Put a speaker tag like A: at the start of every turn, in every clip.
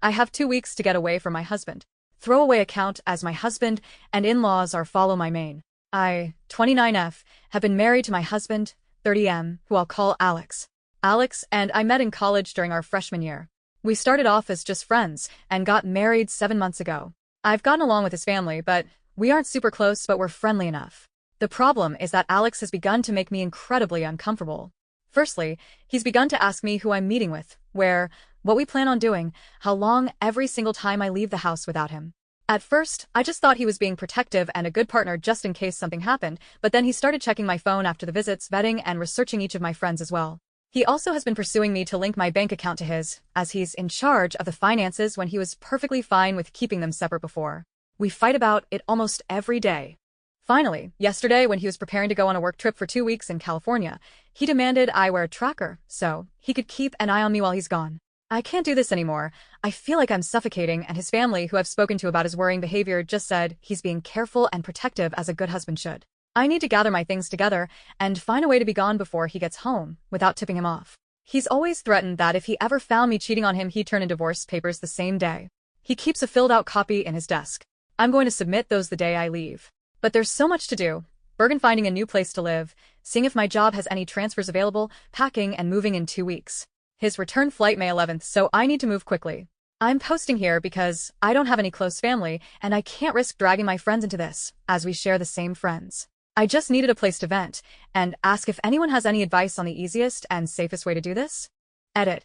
A: I have 2 weeks to get away from my husband. Throwaway account as my husband and in-laws are follow my main. I, 29F, have been married to my husband, 30M, who I'll call Alex. Alex and I met in college during our freshman year. We started off as just friends and got married 7 months ago. I've gotten along with his family, but we aren't super close, but we're friendly enough. The problem is that Alex has begun to make me incredibly uncomfortable. Firstly, he's begun to ask me who I'm meeting with, where, what we plan on doing, how long every single time I leave the house without him. At first, I just thought he was being protective and a good partner just in case something happened, but then he started checking my phone after the visits, vetting and researching each of my friends as well. He also has been pursuing me to link my bank account to his, as he's in charge of the finances when he was perfectly fine with keeping them separate before. We fight about it almost every day. Finally, yesterday when he was preparing to go on a work trip for 2 weeks in California, he demanded I wear a tracker so he could keep an eye on me while he's gone. I can't do this anymore. I feel like I'm suffocating, and his family, who I've spoken to about his worrying behavior, just said he's being careful and protective as a good husband should. I need to gather my things together and find a way to be gone before he gets home without tipping him off. He's always threatened that if he ever found me cheating on him, he'd turn in divorce papers the same day. He keeps a filled-out copy in his desk. I'm going to submit those the day I leave. But there's so much to do. Bergen finding a new place to live, seeing if my job has any transfers available, packing and moving in 2 weeks. His return flight May 11th, so I need to move quickly. I'm posting here because I don't have any close family, and I can't risk dragging my friends into this, as we share the same friends. I just needed a place to vent, and ask if anyone has any advice on the easiest and safest way to do this. Edit.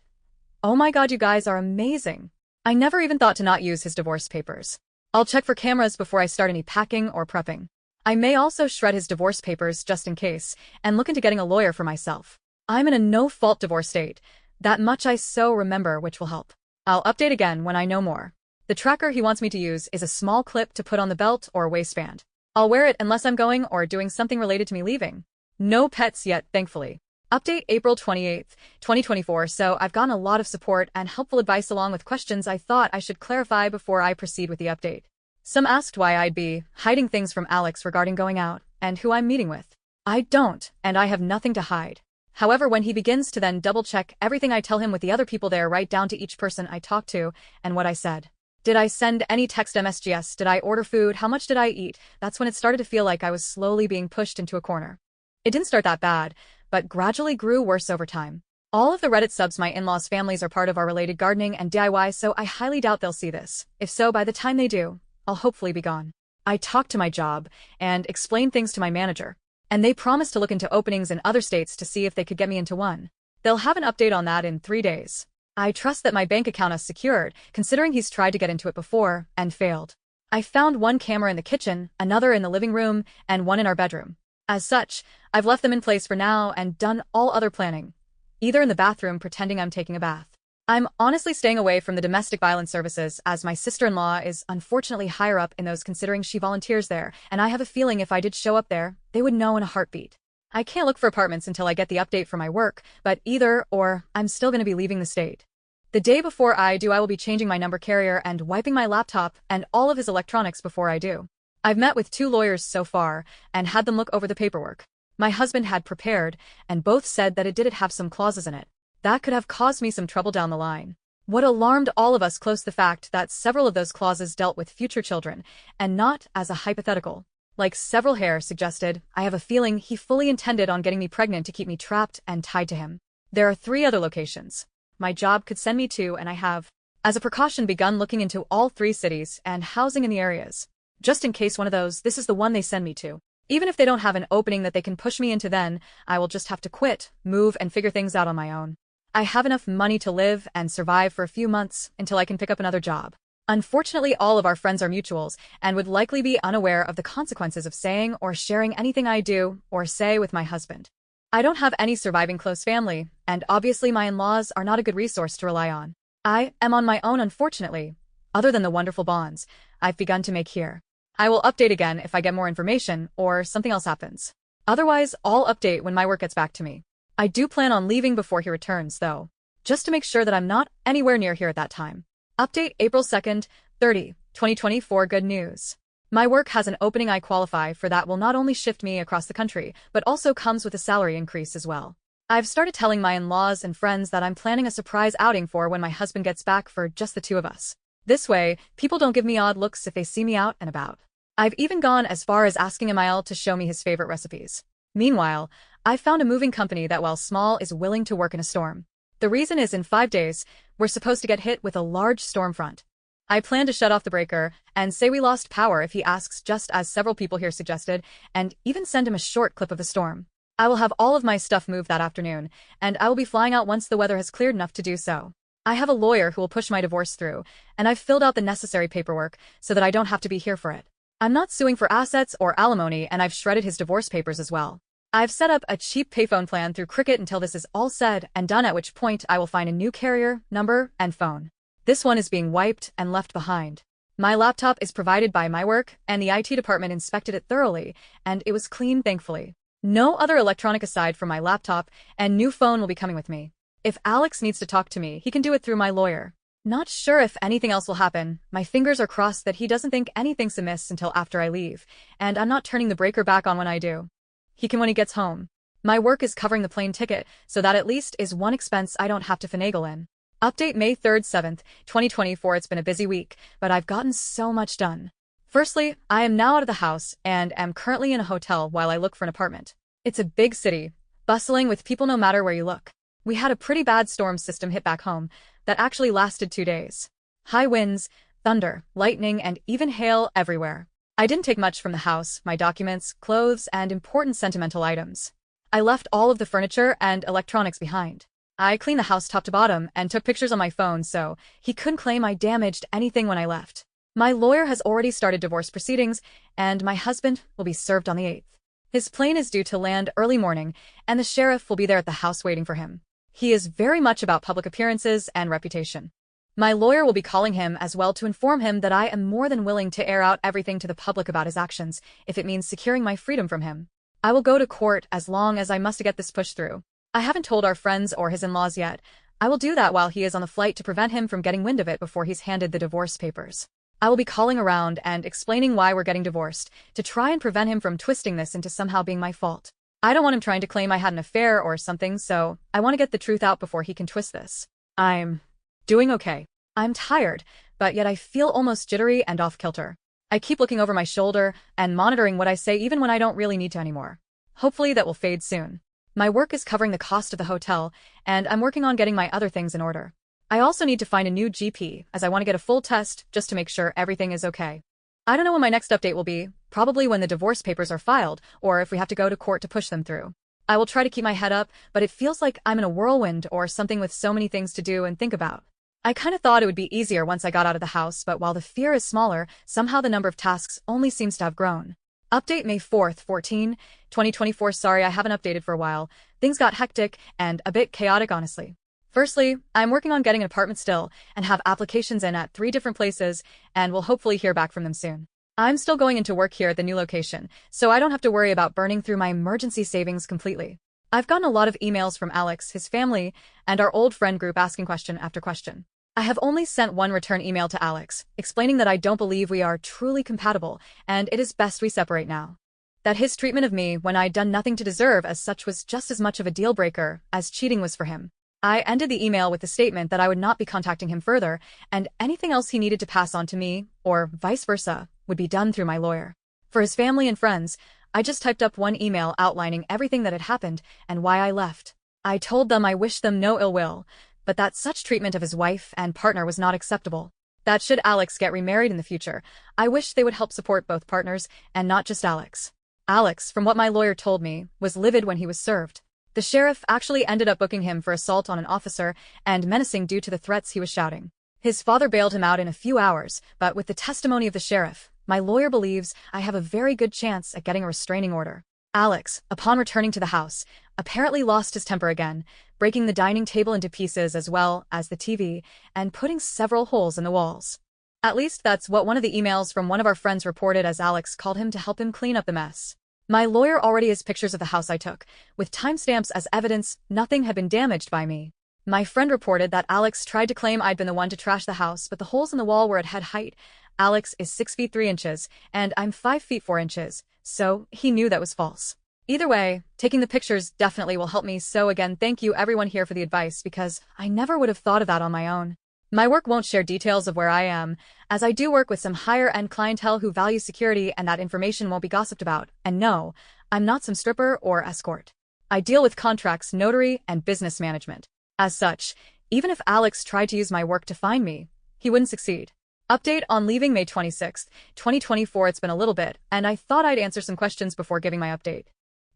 A: Oh my god, you guys are amazing. I never even thought to not use his divorce papers. I'll check for cameras before I start any packing or prepping. I may also shred his divorce papers just in case, and look into getting a lawyer for myself. I'm in a no-fault divorce state. That much I so remember, which will help. I'll update again when I know more. The tracker he wants me to use is a small clip to put on the belt or waistband. I'll wear it unless I'm going or doing something related to me leaving. No pets yet, thankfully. Update April 28th, 2024, so I've gotten a lot of support and helpful advice along with questions I thought I should clarify before I proceed with the update. Some asked why I'd be hiding things from Alex regarding going out and who I'm meeting with. I don't, and I have nothing to hide. However, when he begins to then double-check everything I tell him with the other people there, right down to each person I talk to and what I said. Did I send any text MSGs? Did I order food? How much did I eat? That's when it started to feel like I was slowly being pushed into a corner. It didn't start that bad, but gradually grew worse over time. All of the Reddit subs my in-laws' families are part of are related gardening and DIY, so I highly doubt they'll see this. If so, by the time they do, I'll hopefully be gone. I talked to my job and explained things to my manager, and they promised to look into openings in other states to see if they could get me into one. They'll have an update on that in 3 days. I trust that my bank account is secured, considering he's tried to get into it before and failed. I found one camera in the kitchen, another in the living room, and one in our bedroom. As such, I've left them in place for now and done all other planning, either in the bathroom pretending I'm taking a bath. I'm honestly staying away from the domestic violence services as my sister-in-law is unfortunately higher up in those considering she volunteers there, and I have a feeling if I did show up there, they would know in a heartbeat. I can't look for apartments until I get the update for my work, but either or, I'm still going to be leaving the state. The day before I do, I will be changing my number carrier and wiping my laptop and all of his electronics before I do. I've met with 2 lawyers so far and had them look over the paperwork my husband had prepared, and both said that it did have some clauses in it that could have caused me some trouble down the line. What alarmed all of us close the fact that several of those clauses dealt with future children, and not as a hypothetical. Like several hair suggested, I have a feeling he fully intended on getting me pregnant to keep me trapped and tied to him. There are 3 other locations my job could send me to, and I have, as a precaution, begun looking into all 3 cities and housing in the areas. Just in case one of those, this is the one they send me to. Even if they don't have an opening that they can push me into, then I will just have to quit, move, and figure things out on my own. I have enough money to live and survive for a few months until I can pick up another job. Unfortunately, all of our friends are mutuals and would likely be unaware of the consequences of saying or sharing anything I do or say with my husband. I don't have any surviving close family, and obviously my in-laws are not a good resource to rely on. I am on my own, unfortunately, other than the wonderful bonds I've begun to make here. I will update again if I get more information or something else happens. Otherwise, I'll update when my work gets back to me. I do plan on leaving before he returns, though, just to make sure that I'm not anywhere near here at that time. Update April 2nd, 30, 2024. Good news. My work has an opening I qualify for that will not only shift me across the country, but also comes with a salary increase as well. I've started telling my in-laws and friends that I'm planning a surprise outing for when my husband gets back for just the two of us. This way, people don't give me odd looks if they see me out and about. I've even gone as far as asking Emile to show me his favorite recipes. Meanwhile, I've found a moving company that, while small, is willing to work in a storm. The reason is in 5 days, we're supposed to get hit with a large storm front. I plan to shut off the breaker and say we lost power if he asks, just as several people here suggested, and even send him a short clip of the storm. I will have all of my stuff moved that afternoon, and I will be flying out once the weather has cleared enough to do so. I have a lawyer who will push my divorce through, and I've filled out the necessary paperwork so that I don't have to be here for it. I'm not suing for assets or alimony, and I've shredded his divorce papers as well. I've set up a cheap payphone plan through Cricket until this is all said and done, at which point I will find a new carrier, number, and phone. This one is being wiped and left behind. My laptop is provided by my work, and the IT department inspected it thoroughly, and it was clean, thankfully. No other electronic aside from my laptop, and new phone will be coming with me. If Alex needs to talk to me, he can do it through my lawyer. Not sure if anything else will happen. My fingers are crossed that he doesn't think anything's amiss until after I leave, and I'm not turning the breaker back on when I do. He can when he gets home. My work is covering the plane ticket, so that at least is one expense I don't have to finagle in. Update May 3rd, 7th, 2024. It's been a busy week, but I've gotten so much done. Firstly, I am now out of the house and am currently in a hotel while I look for an apartment. It's a big city, bustling with people no matter where you look. We had a pretty bad storm system hit back home that actually lasted 2 days. High winds, thunder, lightning, and even hail everywhere. I didn't take much from the house: my documents, clothes, and important sentimental items. I left all of the furniture and electronics behind. I cleaned the house top to bottom and took pictures on my phone so he couldn't claim I damaged anything when I left. My lawyer has already started divorce proceedings, and my husband will be served on the 8th. His plane is due to land early morning, and the sheriff will be there at the house waiting for him. He is very much about public appearances and reputation. My lawyer will be calling him as well to inform him that I am more than willing to air out everything to the public about his actions, if it means securing my freedom from him. I will go to court as long as I must get this pushed through. I haven't told our friends or his in-laws yet. I will do that while he is on the flight to prevent him from getting wind of it before he's handed the divorce papers. I will be calling around and explaining why we're getting divorced, to try and prevent him from twisting this into somehow being my fault. I don't want him trying to claim I had an affair or something, so I want to get the truth out before he can twist this. I'm doing okay. I'm tired, but yet I feel almost jittery and off-kilter. I keep looking over my shoulder and monitoring what I say even when I don't really need to anymore. Hopefully that will fade soon. My work is covering the cost of the hotel, and I'm working on getting my other things in order. I also need to find a new GP, as I want to get a full test just to make sure everything is okay. I don't know when my next update will be, probably when the divorce papers are filed, or if we have to go to court to push them through. I will try to keep my head up, but it feels like I'm in a whirlwind or something with so many things to do and think about. I kind of thought it would be easier once I got out of the house, but while the fear is smaller, somehow the number of tasks only seems to have grown. Update May 4th, 2024. Sorry I haven't updated for a while. Things got hectic and a bit chaotic, honestly. Firstly, I'm working on getting an apartment still and have applications in at 3 different places and will hopefully hear back from them soon. I'm still going into work here at the new location, so I don't have to worry about burning through my emergency savings completely. I've gotten a lot of emails from Alex, his family, and our old friend group asking question after question. I have only sent one return email to Alex, explaining that I don't believe we are truly compatible and it is best we separate now. That his treatment of me when I'd done nothing to deserve as such was just as much of a deal breaker as cheating was for him. I ended the email with the statement that I would not be contacting him further, and anything else he needed to pass on to me, or vice versa, would be done through my lawyer. For his family and friends, I just typed up one email outlining everything that had happened and why I left. I told them I wished them no ill will, but that such treatment of his wife and partner was not acceptable. That should Alex get remarried in the future, I wished they would help support both partners and not just Alex. Alex, from what my lawyer told me, was livid when he was served. The sheriff actually ended up booking him for assault on an officer and menacing due to the threats he was shouting. His father bailed him out in a few hours, but with the testimony of the sheriff, my lawyer believes I have a very good chance at getting a restraining order. Alex, upon returning to the house, apparently lost his temper again, breaking the dining table into pieces as well as the TV, and putting several holes in the walls. At least that's what one of the emails from one of our friends reported, as Alex called him to help him clean up the mess. My lawyer already has pictures of the house I took, with timestamps as evidence nothing had been damaged by me. My friend reported that Alex tried to claim I'd been the one to trash the house, but the holes in the wall were at head height. Alex is 6 feet 3 inches, and I'm 5 feet 4 inches, so he knew that was false. Either way, taking the pictures definitely will help me, so again, thank you everyone here for the advice because I never would have thought of that on my own. My work won't share details of where I am, as I do work with some higher-end clientele who value security and that information won't be gossiped about. And no, I'm not some stripper or escort. I deal with contracts, notary, and business management. As such, even if Alex tried to use my work to find me, he wouldn't succeed. Update on leaving May 26th, 2024. It's been a little bit, and I thought I'd answer some questions before giving my update.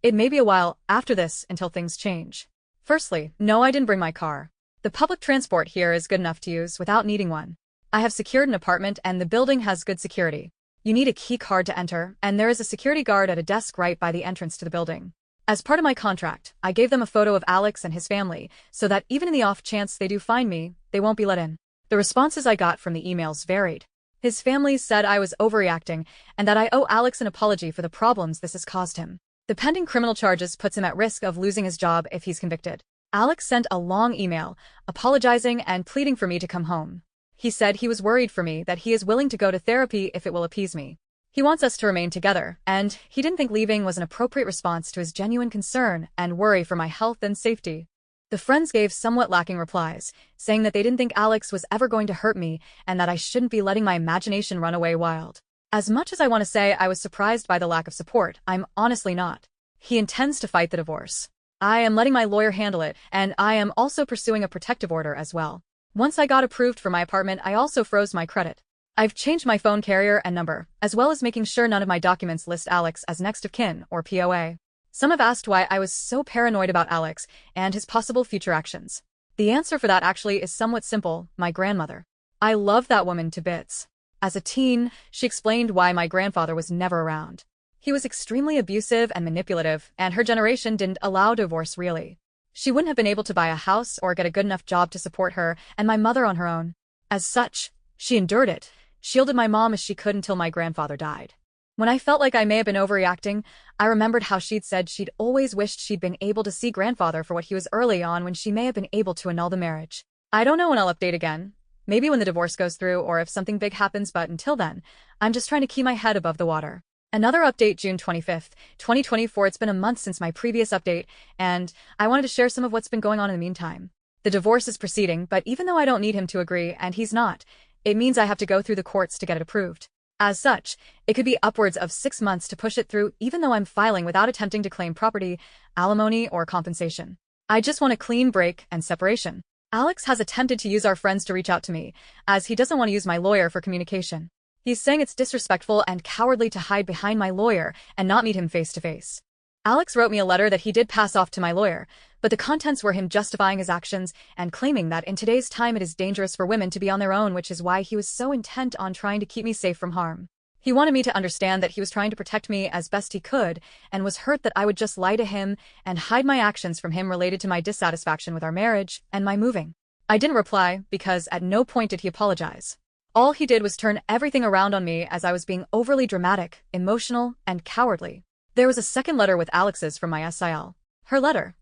A: It may be a while after this until things change. Firstly, no, I didn't bring my car. The public transport here is good enough to use without needing one. I have secured an apartment and the building has good security. You need a key card to enter, and there is a security guard at a desk right by the entrance to the building. As part of my contract, I gave them a photo of Alex and his family, so that even in the off chance they do find me, they won't be let in. The responses I got from the emails varied. His family said I was overreacting, and that I owe Alex an apology for the problems this has caused him. The pending criminal charges puts him at risk of losing his job if he's convicted. Alex sent a long email, apologizing and pleading for me to come home. He said he was worried for me, that he is willing to go to therapy if it will appease me. He wants us to remain together, and he didn't think leaving was an appropriate response to his genuine concern and worry for my health and safety. The friends gave somewhat lacking replies, saying that they didn't think Alex was ever going to hurt me and that I shouldn't be letting my imagination run away wild. As much as I want to say I was surprised by the lack of support, I'm honestly not. He intends to fight the divorce. I am letting my lawyer handle it, and I am also pursuing a protective order as well. Once I got approved for my apartment, I also froze my credit. I've changed my phone carrier and number, as well as making sure none of my documents list Alex as next of kin or POA. Some have asked why I was so paranoid about Alex and his possible future actions. The answer for that actually is somewhat simple: my grandmother. I love that woman to bits. As a teen, she explained why my grandfather was never around. He was extremely abusive and manipulative, and her generation didn't allow divorce really. She wouldn't have been able to buy a house or get a good enough job to support her and my mother on her own. As such, she endured it, shielded my mom as she could until my grandfather died. When I felt like I may have been overreacting, I remembered how she'd said she'd always wished she'd been able to see grandfather for what he was early on, when she may have been able to annul the marriage. I don't know when I'll update again. Maybe when the divorce goes through or if something big happens, but until then, I'm just trying to keep my head above the water. Another update, June 25th, 2024. It's been a month since my previous update, and I wanted to share some of what's been going on in the meantime. The divorce is proceeding, but even though I don't need him to agree, and he's not, it means I have to go through the courts to get it approved. As such, it could be upwards of 6 months to push it through, even though I'm filing without attempting to claim property, alimony, or compensation. I just want a clean break and separation. Alex has attempted to use our friends to reach out to me, as he doesn't want to use my lawyer for communication. He's saying it's disrespectful and cowardly to hide behind my lawyer and not meet him face to face. Alex wrote me a letter that he did pass off to my lawyer, but the contents were him justifying his actions and claiming that in today's time it is dangerous for women to be on their own, which is why he was so intent on trying to keep me safe from harm. He wanted me to understand that he was trying to protect me as best he could and was hurt that I would just lie to him and hide my actions from him related to my dissatisfaction with our marriage and my moving. I didn't reply because at no point did he apologize. All he did was turn everything around on me as I was being overly dramatic, emotional, and cowardly. There was a second letter with Alex's from my SIL. Her letter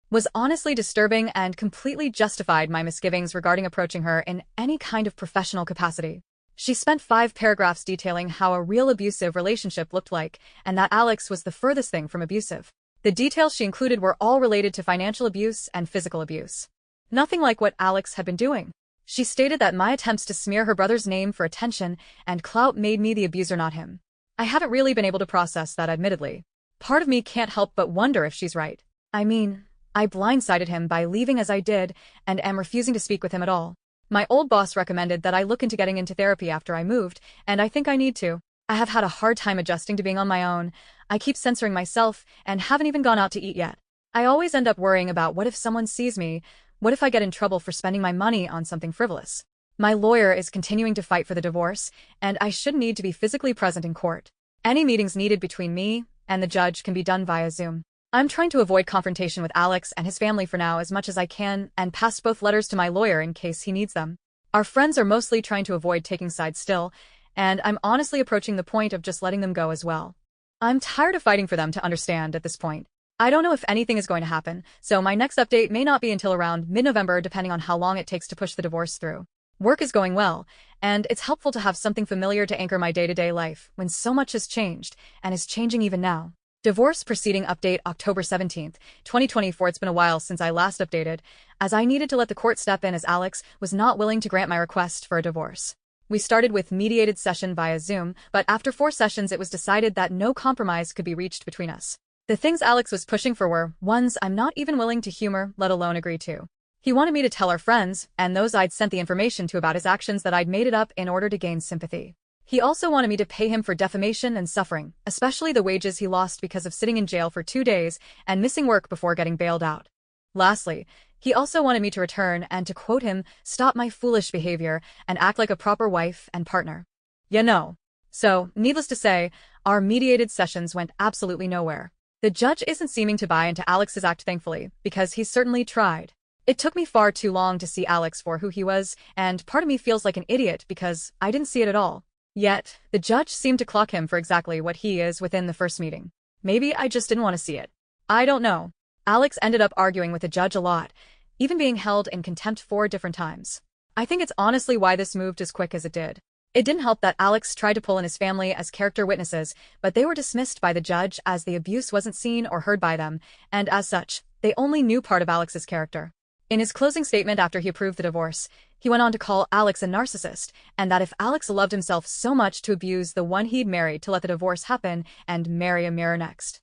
A: was honestly disturbing and completely justified my misgivings regarding approaching her in any kind of professional capacity. She spent 5 paragraphs detailing how a real abusive relationship looked like, and that Alex was the furthest thing from abusive. The details she included were all related to financial abuse and physical abuse. Nothing like what Alex had been doing. She stated that my attempts to smear her brother's name for attention and clout made me the abuser, not him. I haven't really been able to process that, admittedly. Part of me can't help but wonder if she's right. I mean, I blindsided him by leaving as I did and am refusing to speak with him at all. My old boss recommended that I look into getting into therapy after I moved, and I think I need to. I have had a hard time adjusting to being on my own. I keep censoring myself and haven't even gone out to eat yet. I always end up worrying about what if someone sees me. What if I get in trouble for spending my money on something frivolous? My lawyer is continuing to fight for the divorce, and I should need to be physically present in court. Any meetings needed between me and the judge can be done via Zoom. I'm trying to avoid confrontation with Alex and his family for now as much as I can and passed both letters to my lawyer in case he needs them. Our friends are mostly trying to avoid taking sides still, and I'm honestly approaching the point of just letting them go as well. I'm tired of fighting for them to understand at this point. I don't know if anything is going to happen, so my next update may not be until around mid-November, depending on how long it takes to push the divorce through. Work is going well, and it's helpful to have something familiar to anchor my day-to-day life when so much has changed and is changing even now. Divorce proceeding update October 17th, 2024. It's been a while since I last updated, as I needed to let the court step in as Alex was not willing to grant my request for a divorce. We started with mediated session via Zoom, but after 4 sessions it was decided that no compromise could be reached between us. The things Alex was pushing for were ones I'm not even willing to humor, let alone agree to. He wanted me to tell our friends, and those I'd sent the information to about his actions, that I'd made it up in order to gain sympathy. He also wanted me to pay him for defamation and suffering, especially the wages he lost because of sitting in jail for 2 days and missing work before getting bailed out. Lastly, he also wanted me to return and, to quote him, stop my foolish behavior and act like a proper wife and partner. You know. So, needless to say, our mediated sessions went absolutely nowhere. The judge isn't seeming to buy into Alex's act, thankfully, because he's certainly tried. It took me far too long to see Alex for who he was, and part of me feels like an idiot because I didn't see it at all. Yet, the judge seemed to clock him for exactly what he is within the first meeting. Maybe I just didn't want to see it. I don't know. Alex ended up arguing with the judge a lot, even being held in contempt 4 different times. I think it's honestly why this moved as quick as it did. It didn't help that Alex tried to pull in his family as character witnesses, but they were dismissed by the judge as the abuse wasn't seen or heard by them, and as such, they only knew part of Alex's character. In his closing statement after he approved the divorce, he went on to call Alex a narcissist, and that if Alex loved himself so much to abuse the one he'd married to let the divorce happen and marry a mirror next.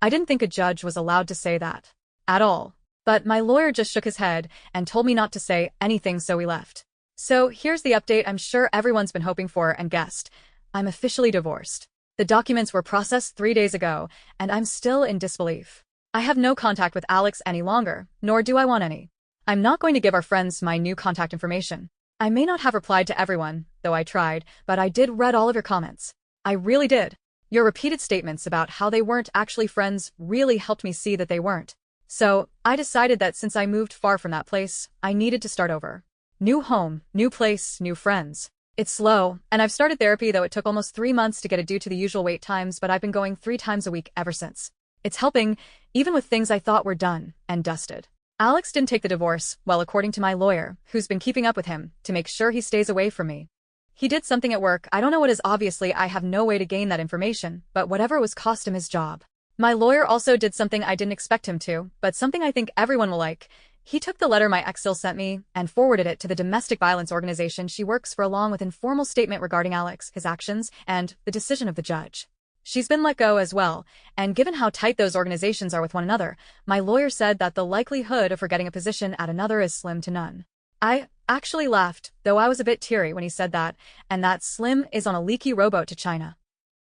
A: I didn't think a judge was allowed to say that. At all. But my lawyer just shook his head and told me not to say anything, so we left. So here's the update I'm sure everyone's been hoping for and guessed. I'm officially divorced. The documents were processed 3 days ago, and I'm still in disbelief. I have no contact with Alex any longer, nor do I want any. I'm not going to give our friends my new contact information. I may not have replied to everyone, though I tried, but I did read all of your comments. I really did. Your repeated statements about how they weren't actually friends really helped me see that they weren't. So, I decided that since I moved far from that place, I needed to start over. New home, new place, new friends. It's slow, and I've started therapy, though it took almost 3 months to get it due to the usual wait times, but I've been going 3 times a week ever since. It's helping, even with things I thought were done and dusted. Alex didn't take the divorce, well, according to my lawyer, who's been keeping up with him, to make sure he stays away from me. He did something at work, I don't know what is, obviously I have no way to gain that information, but whatever was cost him his job. My lawyer also did something I didn't expect him to, but something I think everyone will like. He took the letter my ex still sent me and forwarded it to the domestic violence organization she works for, along with an informal statement regarding Alex, his actions, and the decision of the judge. She's been let go as well, and given how tight those organizations are with one another, my lawyer said that the likelihood of her getting a position at another is slim to none. I actually laughed, though I was a bit teary when he said that, and that Slim is on a leaky rowboat to China.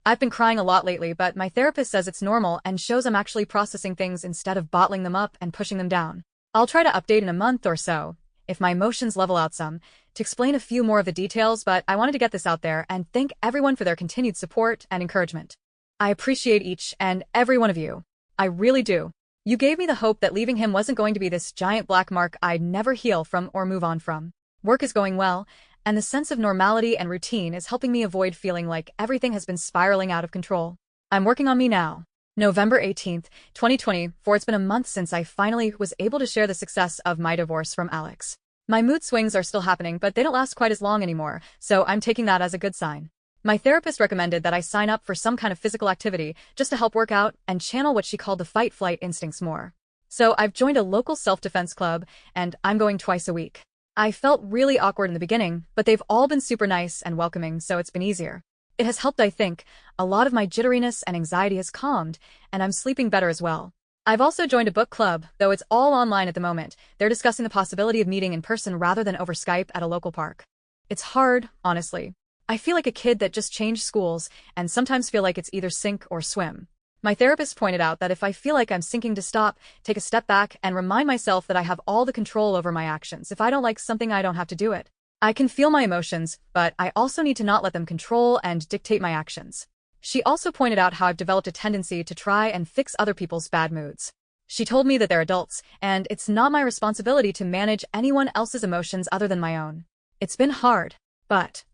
A: I've been crying a lot lately, but my therapist says it's normal and shows I'm actually processing things instead of bottling them up and pushing them down. I'll try to update in a month or so, if my emotions level out some, to explain a few more of the details, but I wanted to get this out there and thank everyone for their continued support and encouragement. I appreciate each and every one of you. I really do. You gave me the hope that leaving him wasn't going to be this giant black mark I'd never heal from or move on from. Work is going well, and the sense of normality and routine is helping me avoid feeling like everything has been spiraling out of control. I'm working on me now. November 18th, 2024. It's been a month since I finally was able to share the success of my divorce from Alex. My mood swings are still happening, but they don't last quite as long anymore, so I'm taking that as a good sign. My therapist recommended that I sign up for some kind of physical activity just to help work out and channel what she called the fight-flight instincts more. So I've joined a local self-defense club, and I'm going twice a week. I felt really awkward in the beginning, but they've all been super nice and welcoming, so it's been easier. It has helped, I think. A lot of my jitteriness and anxiety has calmed, and I'm sleeping better as well. I've also joined a book club, though it's all online at the moment. They're discussing the possibility of meeting in person rather than over Skype at a local park. It's hard, honestly. I feel like a kid that just changed schools and sometimes feel like it's either sink or swim. My therapist pointed out that if I feel like I'm sinking, to stop, take a step back, and remind myself that I have all the control over my actions. If I don't like something, I don't have to do it. I can feel my emotions, but I also need to not let them control and dictate my actions. She also pointed out how I've developed a tendency to try and fix other people's bad moods. She told me that they're adults, and it's not my responsibility to manage anyone else's emotions other than my own. It's been hard, but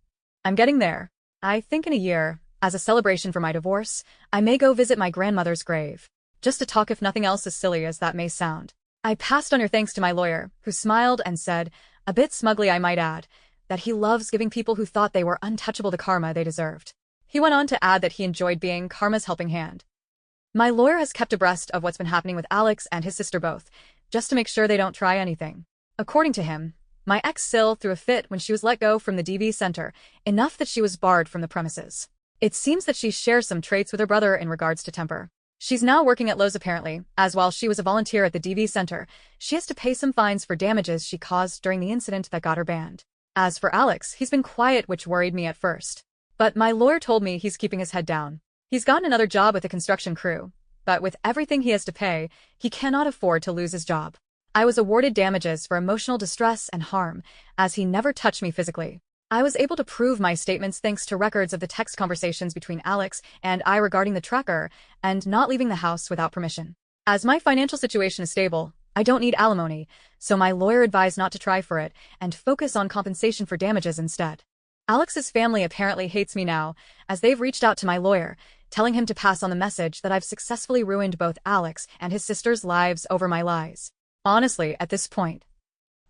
A: I'm getting there. I think in a year, as a celebration for my divorce, I may go visit my grandmother's grave. Just to talk, if nothing else, as silly as that may sound. I passed on your thanks to my lawyer, who smiled and said, a bit smugly I might add, that he loves giving people who thought they were untouchable the karma they deserved. He went on to add that he enjoyed being karma's helping hand. My lawyer has kept abreast of what's been happening with Alex and his sister both, just to make sure they don't try anything. According to him, my ex Sil threw a fit when she was let go from the DV center, enough that she was barred from the premises. It seems that she shares some traits with her brother in regards to temper. She's now working at Lowe's apparently, as while she was a volunteer at the DV center, she has to pay some fines for damages she caused during the incident that got her banned. As for Alex, he's been quiet, which worried me at first. But my lawyer told me he's keeping his head down. He's gotten another job with a construction crew, but with everything he has to pay, he cannot afford to lose his job. I was awarded damages for emotional distress and harm, as he never touched me physically. I was able to prove my statements thanks to records of the text conversations between Alex and I regarding the tracker and not leaving the house without permission. As my financial situation is stable, I don't need alimony, so my lawyer advised not to try for it and focus on compensation for damages instead. Alex's family apparently hates me now, as they've reached out to my lawyer, telling him to pass on the message that I've successfully ruined both Alex and his sister's lives over my lies. Honestly, at this point,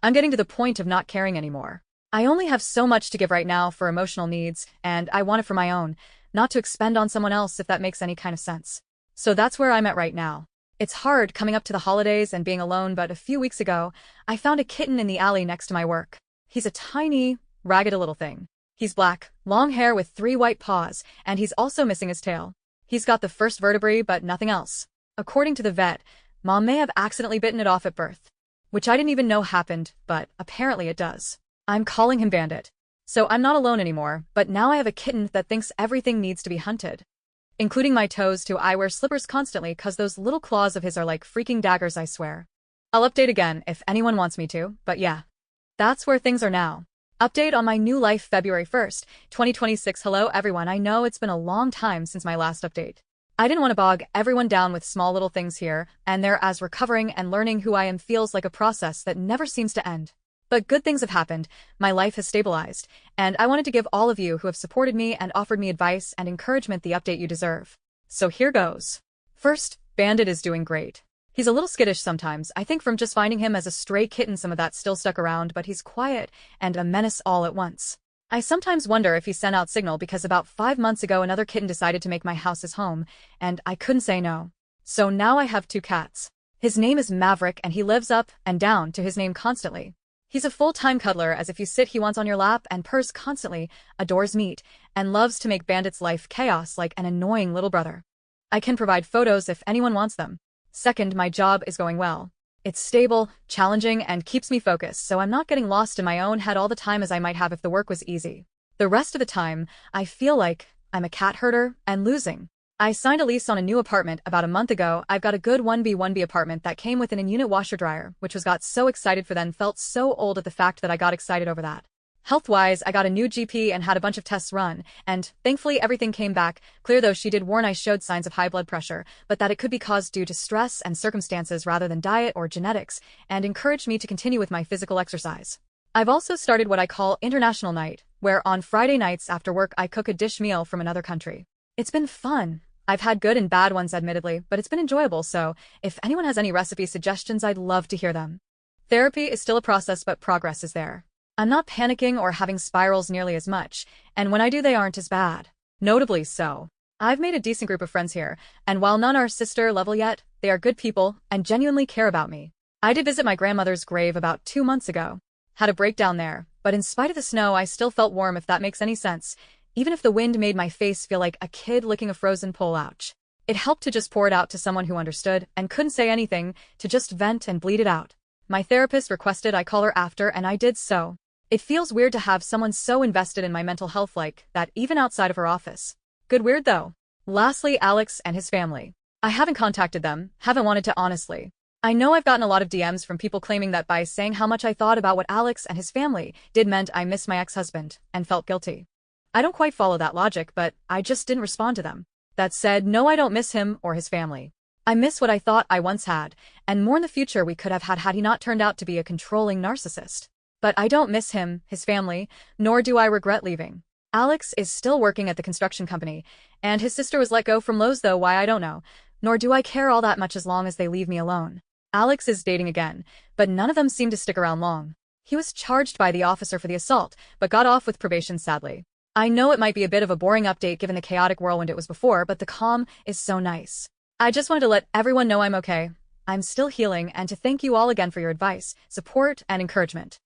A: I'm getting to the point of not caring anymore. I only have so much to give right now for emotional needs, and I want it for my own, not to expend on someone else if that makes any kind of sense. So that's where I'm at right now. It's hard coming up to the holidays and being alone, but a few weeks ago, I found a kitten in the alley next to my work. He's a tiny, ragged little thing. He's black, long hair with 3 white paws, and he's also missing his tail. He's got the first vertebrae but nothing else. According to the vet, Mom may have accidentally bitten it off at birth, which I didn't even know happened, but apparently it does. I'm calling him Bandit. So I'm not alone anymore, but now I have a kitten that thinks everything needs to be hunted. Including my toes too. I wear slippers constantly cause those little claws of his are like freaking daggers, I swear. I'll update again if anyone wants me to, but yeah. That's where things are now. Update on my new life February 1st, 2026. Hello everyone, I know it's been a long time since my last update. I didn't want to bog everyone down with small little things here and there, as recovering and learning who I am feels like a process that never seems to end. But good things have happened, my life has stabilized, and I wanted to give all of you who have supported me and offered me advice and encouragement the update you deserve. So here goes. First, Bandit is doing great. He's a little skittish sometimes, I think from just finding him as a stray kitten some of that still stuck around, but he's quiet and a menace all at once. I sometimes wonder if he sent out signal because about 5 months ago another kitten decided to make my house his home, and I couldn't say no. So now I have 2 cats. His name is Maverick and he lives up and down to his name constantly. He's a full-time cuddler, as if you sit he wants on your lap and purrs constantly, adores meat, and loves to make Bandit's life chaos like an annoying little brother. I can provide photos if anyone wants them. Second, my job is going well. It's stable, challenging, and keeps me focused, so I'm not getting lost in my own head all the time as I might have if the work was easy. The rest of the time, I feel like I'm a cat herder and losing. I signed a lease on a new apartment about a month ago. I've got a good 1B apartment that came with an in-unit washer-dryer, which was got so excited for then felt so old at the fact that I got excited over that. Health-wise, I got a new GP and had a bunch of tests run, and thankfully everything came back clear, though she did warn I showed signs of high blood pressure, but that it could be caused due to stress and circumstances rather than diet or genetics, and encouraged me to continue with my physical exercise. I've also started what I call International Night, where on Friday nights after work I cook a dish meal from another country. It's been fun. I've had good and bad ones admittedly, but it's been enjoyable, so if anyone has any recipe suggestions I'd love to hear them. Therapy is still a process, but progress is there. I'm not panicking or having spirals nearly as much, and when I do they aren't as bad. Notably so. I've made a decent group of friends here, and while none are sister level yet, they are good people and genuinely care about me. I did visit my grandmother's grave about 2 months ago. Had a breakdown there, but in spite of the snow I still felt warm, if that makes any sense. Even if the wind made my face feel like a kid licking a frozen pole, ouch. It helped to just pour it out to someone who understood and couldn't say anything, to just vent and bleed it out. My therapist requested I call her after, and I did so. It feels weird to have someone so invested in my mental health like that, even outside of her office. Good weird though. Lastly, Alex and his family. I haven't contacted them, haven't wanted to honestly. I know I've gotten a lot of DMs from people claiming that by saying how much I thought about what Alex and his family did meant I missed my ex-husband and felt guilty. I don't quite follow that logic, but I just didn't respond to them. That said, no, I don't miss him or his family. I miss what I thought I once had, and more in the future we could have had he not turned out to be a controlling narcissist. But I don't miss him, his family, nor do I regret leaving. Alex is still working at the construction company, and his sister was let go from Lowe's, though why I don't know, nor do I care all that much as long as they leave me alone. Alex is dating again, but none of them seem to stick around long. He was charged by the officer for the assault, but got off with probation sadly. I know it might be a bit of a boring update given the chaotic whirlwind it was before, but the calm is so nice. I just wanted to let everyone know I'm okay. I'm still healing and to thank you all again for your advice, support, and encouragement.